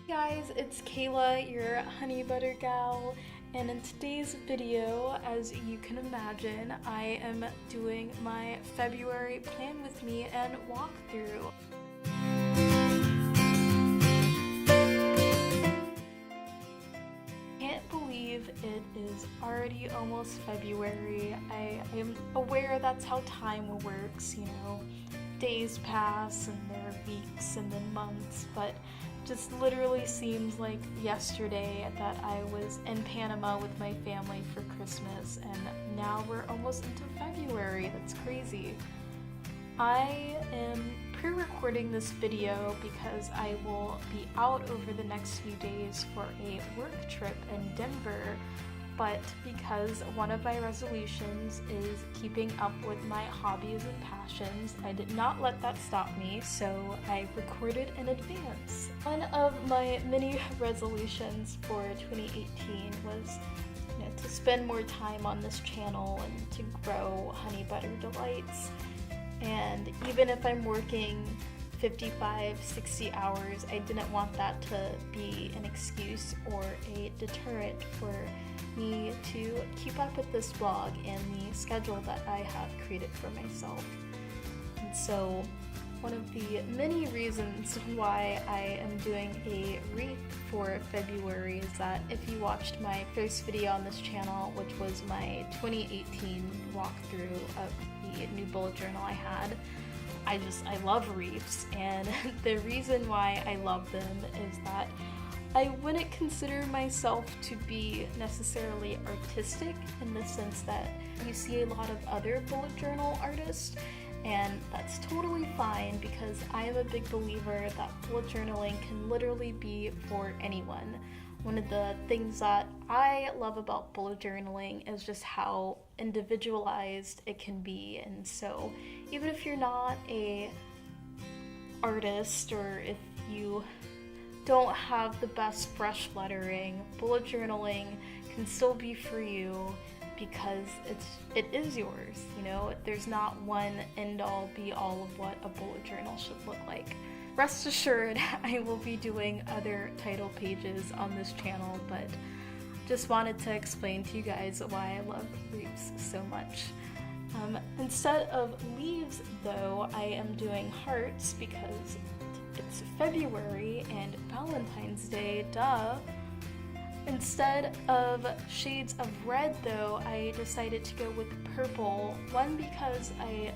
Guys, it's Kayla, your honey butter gal, and in today's video, as you can imagine, I am doing my February plan with me and walkthrough. Can't believe it is already almost February. I am aware that's how time works, days pass and there are weeks and then months, but just literally seems like yesterday that I was in Panama with my family for Christmas, and now we're almost into February. That's crazy. I am pre-recording this video because I will be out over the next few days for a work trip in Denver, but because one of my resolutions is keeping up with my hobbies and passions, I did not let that stop me, so I recorded in advance. One of my many resolutions for 2018 was to spend more time on this channel and to grow Honey Butter Delights. And even if I'm working 55, 60 hours, I didn't want that to be an excuse or a deterrent for me to keep up with this vlog and the schedule that I have created for myself. And so one of the many reasons why I am doing a wreath for February is that if you watched my first video on this channel, which was my 2018 walkthrough of the new bullet journal I had, I love wreaths, and the reason why I love them is that I wouldn't consider myself to be necessarily artistic in the sense that you see a lot of other bullet journal artists, and that's totally fine because I am a big believer that bullet journaling can literally be for anyone. One of the things that I love about bullet journaling is just how individualized it can be, and so even if you're not a artist or if you don't have the best brush lettering, bullet journaling can still be for you because it is yours. There's not one end all be all of what a bullet journal should look like. Rest assured, I will be doing other title pages on this channel, but just wanted to explain to you guys why I love wreaths so much. Instead of leaves though, I am doing hearts because it's February and Valentine's Day, duh. Instead of shades of red though, I decided to go with purple. One, because I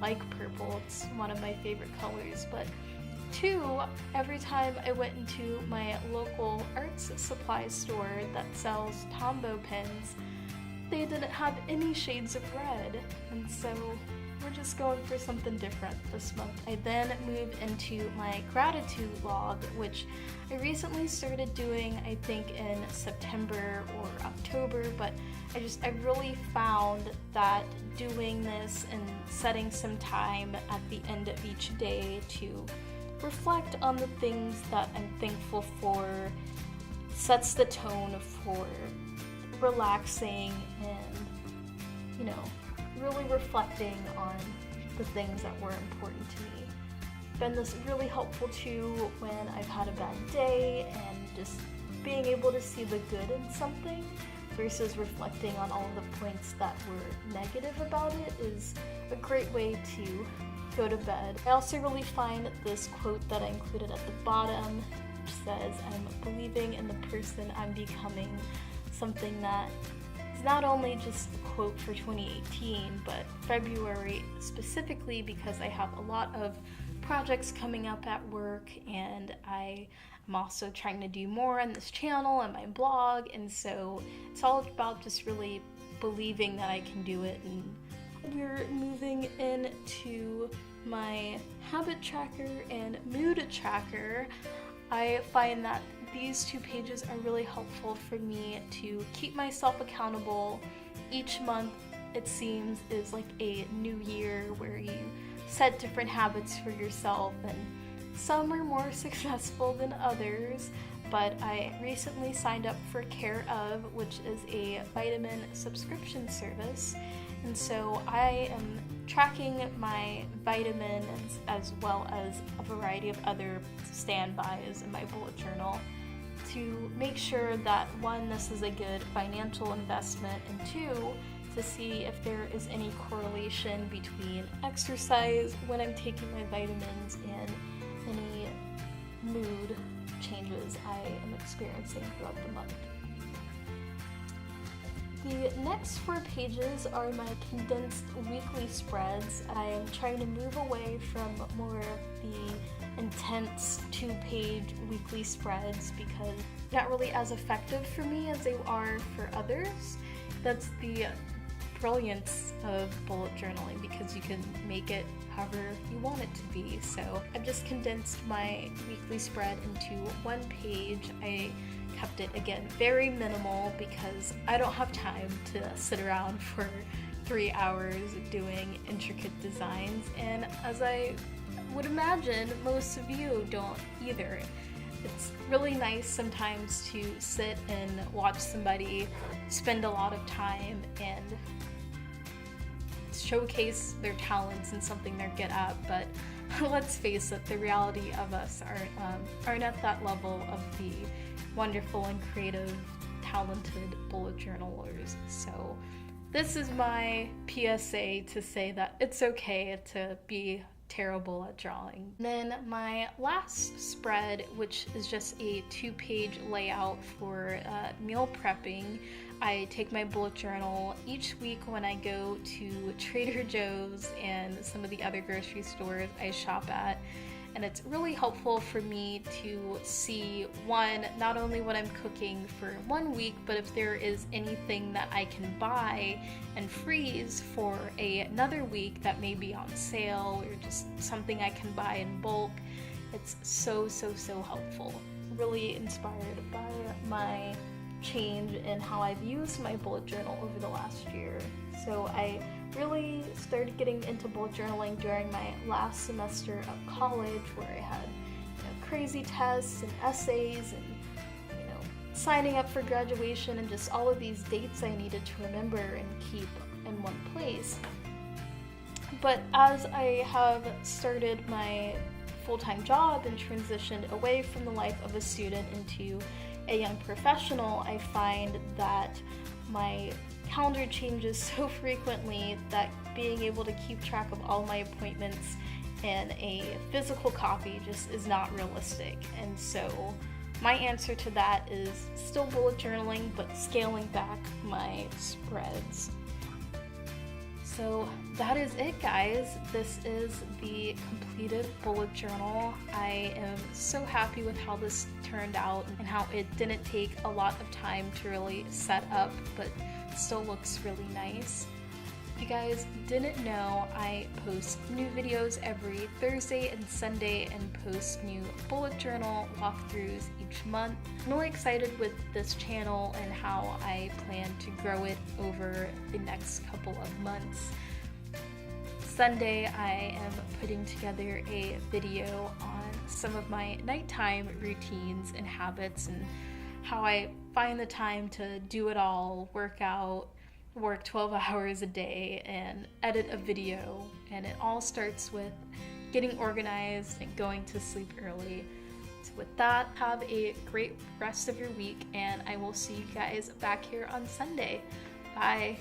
like purple, it's one of my favorite colors, but two, every time I went into my local arts supply store that sells Tombow pens, they didn't have any shades of red, and so we're just going for something different this month. I then moved into my gratitude log, which I recently started doing, I think in September or October, but I really found that doing this and setting some time at the end of each day to reflect on the things that I'm thankful for sets the tone for relaxing and, really reflecting on the things that were important to me. Been this really helpful too when I've had a bad day, and just being able to see the good in something versus reflecting on all the points that were negative about it is a great way to go to bed. I also really find this quote that I included at the bottom, which says, "I'm believing in the person I'm becoming," something that is not only just a quote for 2018, but February specifically because I have a lot of projects coming up at work, and I am also trying to do more on this channel and my blog, and so it's all about just really believing that I can do it. And we're moving into my habit tracker and mood tracker. I find that these two pages are really helpful for me to keep myself accountable. Each month, it seems, is like a new year where you set different habits for yourself, and some are more successful than others, but I recently signed up for Care Of, which is a vitamin subscription service, and so I am tracking my vitamins as well as a variety of other standbys in my bullet journal to make sure that one, this is a good financial investment, and two, to see if there is any correlation between exercise when I'm taking my vitamins and any mood changes I am experiencing throughout the month. The next 4 pages are my condensed weekly spreads. I'm trying to move away from more of the intense 2-page weekly spreads because they're not really as effective for me as they are for others. That's the brilliance of bullet journaling, because you can make it however you want it to be. So I've just condensed my weekly spread into 1 page. I kept it, again, very minimal because I don't have time to sit around for 3 hours doing intricate designs, and as I would imagine most of you don't either. It's really nice sometimes to sit and watch somebody spend a lot of time and showcase their talents and something they're good at, but let's face it, the reality of us aren't at that level of the wonderful and creative, talented bullet journalers. So this is my PSA to say that it's okay to be terrible at drawing. Then my last spread, which is just a 2-page layout for meal prepping. I take my bullet journal each week when I go to Trader Joe's and some of the other grocery stores I shop at. And it's really helpful for me to see, one, not only what I'm cooking for 1 week, but if there is anything that I can buy and freeze for another week that may be on sale, or just something I can buy in bulk. It's so helpful. Really inspired by my change in how I've used my bullet journal over the last year. So I really started getting into bullet journaling during my last semester of college, where I had crazy tests and essays and signing up for graduation and just all of these dates I needed to remember and keep in one place. But as I have started my full-time job and transitioned away from the life of a student into a young professional, I find that my calendar changes so frequently that being able to keep track of all my appointments in a physical copy just is not realistic. And so my answer to that is still bullet journaling, but scaling back my spreads. So that is it, guys. This is the completed bullet journal. I am so happy with how this turned out and how it didn't take a lot of time to really set up, but still looks really nice. If you guys didn't know, I post new videos every Thursday and Sunday and post new bullet journal walkthroughs each month. I'm really excited with this channel and how I plan to grow it over the next couple of months. Sunday, I am putting together a video on some of my nighttime routines and habits and how I find the time to do it all, work out, work 12 hours a day, and edit a video. And it all starts with getting organized and going to sleep early. So with that, have a great rest of your week, and I will see you guys back here on Sunday. Bye.